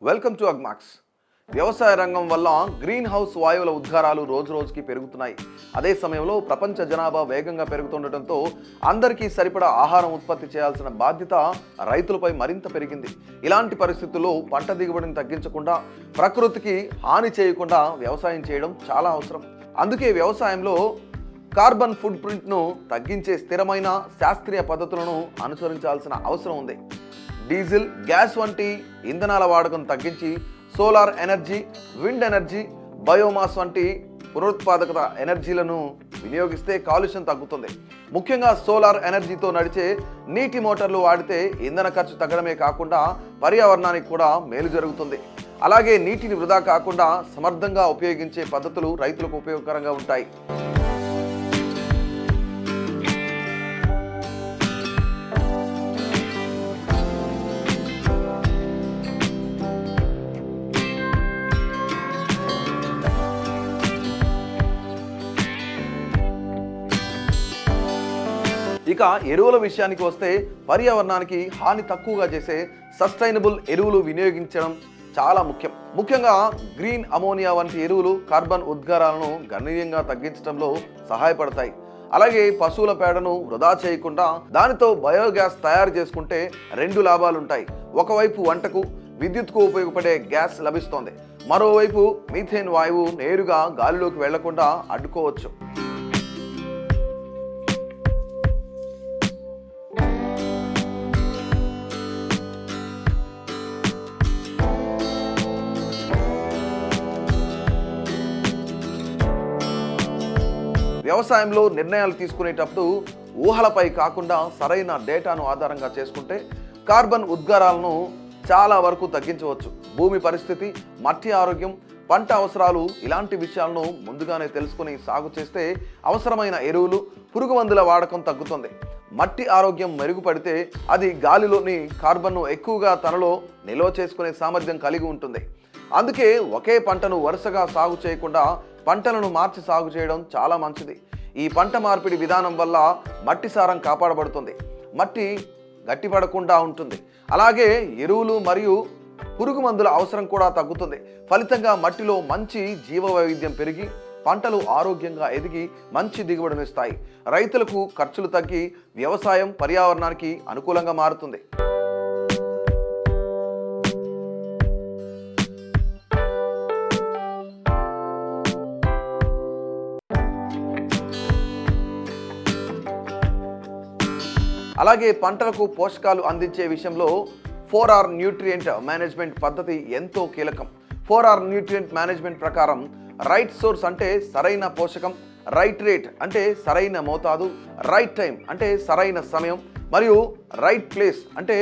Welcome to Agmax. వ్యవసాయ రంగం వల్ల గ్రీన్ హౌస్ వాయువుల ఉద్గారాలు రోజుకి పెరుగుతున్నాయి. అదే సమయంలో ప్రపంచ జనాభా వేగంగా పెరుగుతుండటంతో అందరికీ సరిపడా ఆహారం ఉత్పత్తి చేయాల్సిన బాధ్యత రైతులపై మరింత పెరిగింది. ఇలాంటి పరిస్థితుల్లో పంట దిగుబడిని తగ్గించకుండా, ప్రకృతికి హాని చేయకుండా వ్యవసాయం చేయడం చాలా అవసరం. అందుకే వ్యవసాయంలో కార్బన్ ఫుట్ ప్రింట్ను తగ్గించే స్థిరమైన శాస్త్రీయ పద్ధతులను అనుసరించాల్సిన అవసరం ఉంది. డీజిల్, గ్యాస్ వంటి ఇంధనాల వాడకం తగ్గించి solar energy, wind energy, biomass వంటి పునరుత్పాదక ఎనర్జీలను వినియోగిస్తే కాలుష్యం తగ్గుతుంది. ముఖ్యంగా సోలార్ ఎనర్జీతో నడిచే నీటి మోటార్లు వాడితే ఇంధన ఖర్చు తగ్గడమే కాకుండా పర్యావరణానికి కూడా మేలు జరుగుతుంది. అలాగే నీటిని వృధా కాకుండా సమర్థంగా ఉపయోగించే పద్ధతులు రైతులకు ఉపయోగకరంగా ఉంటాయి. ఇక ఎరువుల విషయానికి వస్తే పర్యావరణానికి హాని తక్కువగా చేసే సస్టైనబుల్ ఎరువులు వినియోగించడం చాలా ముఖ్యం. ముఖ్యంగా గ్రీన్ అమోనియా వంటి ఎరువులు కార్బన్ ఉద్గారాలను గణనీయంగా తగ్గించడంలో సహాయపడతాయి. అలాగే పశువుల పేడను వృధా చేయకుండా దానితో బయోగ్యాస్ తయారు చేసుకుంటే రెండు లాభాలుంటాయి. ఒకవైపు వంటకు, విద్యుత్కు ఉపయోగపడే గ్యాస్ లభిస్తోంది. మరోవైపు మీథేన్ వాయువు నేరుగా గాలిలోకి వెళ్లకుండా అడ్డుకోవచ్చు. వ్యవసాయంలో నిర్ణయాలు తీసుకునేటప్పుడు ఊహలపై కాకుండా సరైన డేటాను ఆధారంగా చేసుకుంటే కార్బన్ ఉద్గారాలను చాలా వరకు తగ్గించవచ్చు. భూమి పరిస్థితి, మట్టి ఆరోగ్యం, పంట అవసరాలు ఇలాంటి విషయాలను ముందుగానే తెలుసుకుని సాగు చేస్తే అవసరమైన ఎరువులు, పురుగు మందుల వాడకం తగ్గుతుంది. మట్టి ఆరోగ్యం మెరుగుపడితే అది గాలిలోని కార్బన్ను ఎక్కువగా తనలో నిల్వ చేసుకునే సామర్థ్యం కలిగి ఉంటుంది. అందుకే ఒకే పంటను వరుసగా సాగు చేయకుండా పంటలను మార్చి సాగు చేయడం చాలా మంచిది. ఈ పంట మార్పిడి విధానం వల్ల మట్టి సారం కాపాడబడుతుంది, మట్టి గట్టిపడకుండా ఉంటుంది. అలాగే ఎరువులు మరియు పురుగు మందుల అవసరం కూడా తగ్గుతుంది. ఫలితంగా మట్టిలో మంచి జీవ వైవిధ్యం పెరిగి పంటలు ఆరోగ్యంగా ఎదిగి మంచి దిగుబడినిస్తాయి. రైతులకు ఖర్చులు తగ్గి వ్యవసాయం పర్యావరణానికి అనుకూలంగా మారుతుంది. అలాగే పంటలకు పోషకాలు అందించే విషయంలో 4R న్యూట్రియంట్ మేనేజ్మెంట్ పద్ధతి ఎంతో కీలకం. 4R న్యూట్రియంట్ మేనేజ్మెంట్ ప్రకారం రైట్ సోర్స్ అంటే సరైన పోషకం, రైట్ రేట్ అంటే సరైన మోతాదు, రైట్ టైం అంటే సరైన సమయం, మరియు రైట్ ప్లేస్ అంటే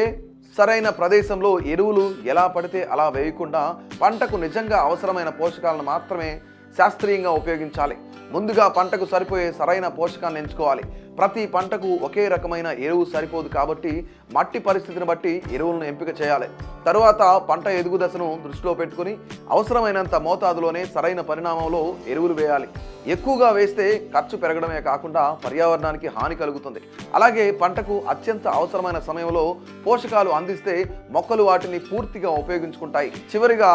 సరైన ప్రదేశంలో ఎరువులు ఎలా పడితే అలా వేయకుండా పంటకు నిజంగా అవసరమైన పోషకాలను మాత్రమే శాస్త్రీయంగా ఉపయోగించాలి. ముందుగా పంటకు సరిపోయే సరైన పోషకాలను ఎంచుకోవాలి. ప్రతి పంటకు ఒకే రకమైన ఎరువు సరిపోదు కాబట్టి మట్టి పరిస్థితిని బట్టి ఎరువులను ఎంపిక చేయాలి. తరువాత పంట ఎదుగు దశను దృష్టిలో పెట్టుకుని అవసరమైనంత మోతాదులోనే సరైన పరిణామంలో ఎరువులు వేయాలి. ఎక్కువగా వేస్తే ఖర్చు పెరగడమే కాకుండా పర్యావరణానికి హాని కలుగుతుంది. అలాగే పంటకు అత్యంత అవసరమైన సమయంలో పోషకాలు అందిస్తే మొక్కలు వాటిని పూర్తిగా ఉపయోగించుకుంటాయి. చివరిగా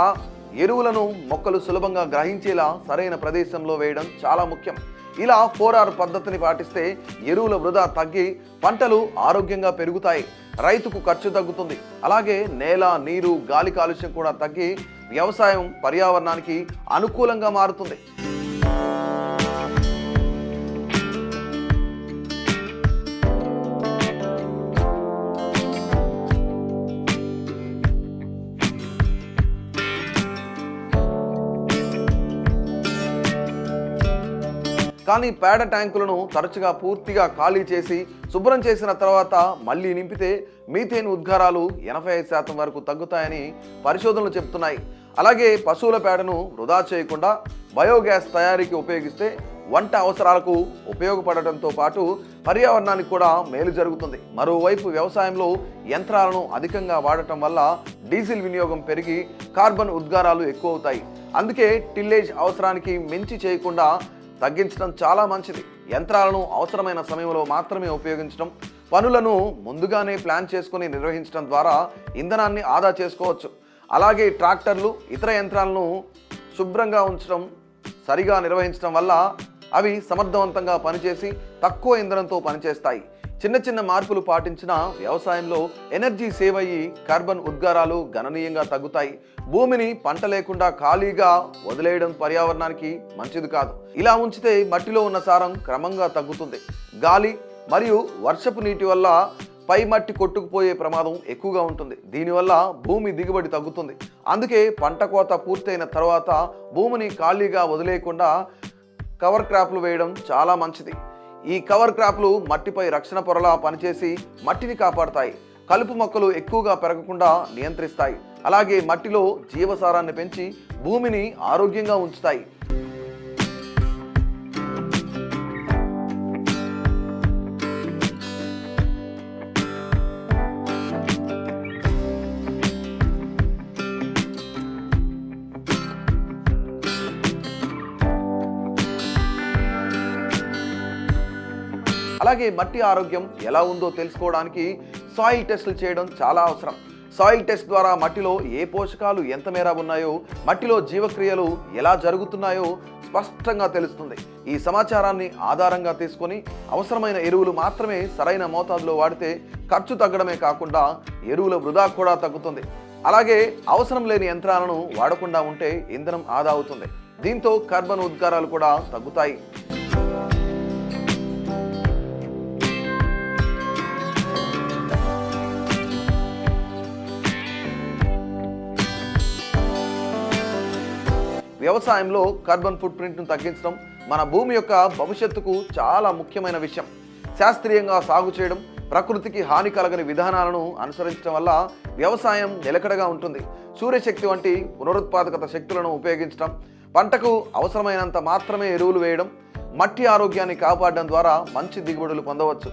ఎరువులను మొక్కలు సులభంగా గ్రహించేలా సరైన ప్రదేశంలో వేయడం చాలా ముఖ్యం. ఇలా 4R పద్ధతిని పాటిస్తే ఎరువుల వృధా తగ్గి పంటలు ఆరోగ్యంగా పెరుగుతాయి, రైతుకు ఖర్చు తగ్గుతుంది. అలాగే నేల, నీరు, గాలి కాలుష్యం కూడా తగ్గి వ్యవసాయం పర్యావరణానికి అనుకూలంగా మారుతుంది. కానీ పేడ ట్యాంకులను తరచుగా పూర్తిగా ఖాళీ చేసి శుభ్రం చేసిన తర్వాత మళ్ళీ నింపితే మీథేన్ ఉద్గారాలు 85% వరకు తగ్గుతాయని పరిశోధనలు చెబుతున్నాయి. అలాగే పశువుల పేడను వృధా చేయకుండా బయోగ్యాస్ తయారీకి ఉపయోగిస్తే వంట అవసరాలకు ఉపయోగపడటంతో పాటు పర్యావరణానికి కూడా మేలు జరుగుతుంది. మరోవైపు వ్యవసాయంలో యంత్రాలను అధికంగా వాడటం వల్ల డీజిల్ వినియోగం పెరిగి కార్బన్ ఉద్గారాలు ఎక్కువ అవుతాయి. అందుకే టిల్లేజ్ అవసరానికి మించి చేయకుండా తగ్గించడం చాలా మంచిది. యంత్రాలను అవసరమైన సమయంలో మాత్రమే ఉపయోగించడం, పనులను ముందుగానే ప్లాన్ చేసుకుని నిర్వహించడం ద్వారా ఇంధనాన్ని ఆదా చేసుకోవచ్చు. అలాగే ట్రాక్టర్లు ఇతర యంత్రాలను శుభ్రంగా ఉంచడం, సరిగా నిర్వహించడం వల్ల అవి సమర్థవంతంగా పనిచేసి తక్కువ ఇంధనంతో పనిచేస్తాయి. చిన్న చిన్న మార్పులు పాటించిన వ్యవసాయంలో ఎనర్జీ సేవ్ అయ్యి కార్బన్ ఉద్గారాలు గణనీయంగా తగ్గుతాయి. భూమిని పంట లేకుండా ఖాళీగా వదిలేయడం పర్యావరణానికి మంచిది కాదు. ఇలా ఉంచితే మట్టిలో ఉన్న సారం క్రమంగా తగ్గుతుంది. గాలి మరియు వర్షపు నీటి వల్ల పై మట్టి కొట్టుకుపోయే ప్రమాదం ఎక్కువగా ఉంటుంది. దీనివల్ల భూమి దిగుబడి తగ్గుతుంది. అందుకే పంట కోత పూర్తయిన తర్వాత భూమిని ఖాళీగా వదిలేయకుండా కవర్ క్రాప్లు వేయడం చాలా మంచిది. ఈ కవర్ క్రాప్లు మట్టిపై రక్షణ పొరలా పనిచేసి మట్టిని కాపాడతాయి. కలుపు మొక్కలు ఎక్కువగా పెరగకుండా నియంత్రిస్తాయి. అలాగే మట్టిలో జీవసారాన్ని పెంచి భూమిని ఆరోగ్యంగా ఉంచుతాయి. అలాగే మట్టి ఆరోగ్యం ఎలా ఉందో తెలుసుకోవడానికి సాయిల్ టెస్టులు చేయడం చాలా అవసరం. సాయిల్ టెస్ట్ ద్వారా మట్టిలో ఏ పోషకాలు ఎంత మేర ఉన్నాయో, మట్టిలో జీవక్రియలు ఎలా జరుగుతున్నాయో స్పష్టంగా తెలుస్తుంది. ఈ సమాచారాన్ని ఆధారంగా తీసుకొని అవసరమైన ఎరువులు మాత్రమే సరైన మోతాదులో వాడితే ఖర్చు తగ్గడమే కాకుండా ఎరువుల వృధా కూడా తగ్గుతుంది. అలాగే అవసరం లేని యంత్రాలను వాడకుండా ఉంటే ఇంధనం ఆదా అవుతుంది. దీంతో కార్బన్ ఉద్గారాలు కూడా తగ్గుతాయి. వ్యవసాయంలో కార్బన్ ఫుట్ ప్రింట్ను తగ్గించడం మన భూమి యొక్క భవిష్యత్తుకు చాలా ముఖ్యమైన విషయం. శాస్త్రీయంగా సాగు చేయడం, ప్రకృతికి హాని కలగని విధానాలను అనుసరించడం వల్ల వ్యవసాయం నిలకడగా ఉంటుంది. సూర్యశక్తి వంటి పునరుత్పాదకత శక్తులను ఉపయోగించడం, పంటకు అవసరమైనంత మాత్రమే ఎరువులు వేయడం, మట్టి ఆరోగ్యాన్ని కాపాడడం ద్వారా మంచి దిగుబడులు పొందవచ్చు.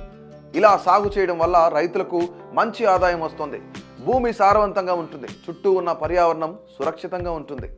ఇలా సాగు చేయడం వల్ల రైతులకు మంచి ఆదాయం వస్తుంది. భూమి సారవంతంగా ఉంటుంది. చుట్టూ ఉన్న పర్యావరణం సురక్షితంగా ఉంటుంది.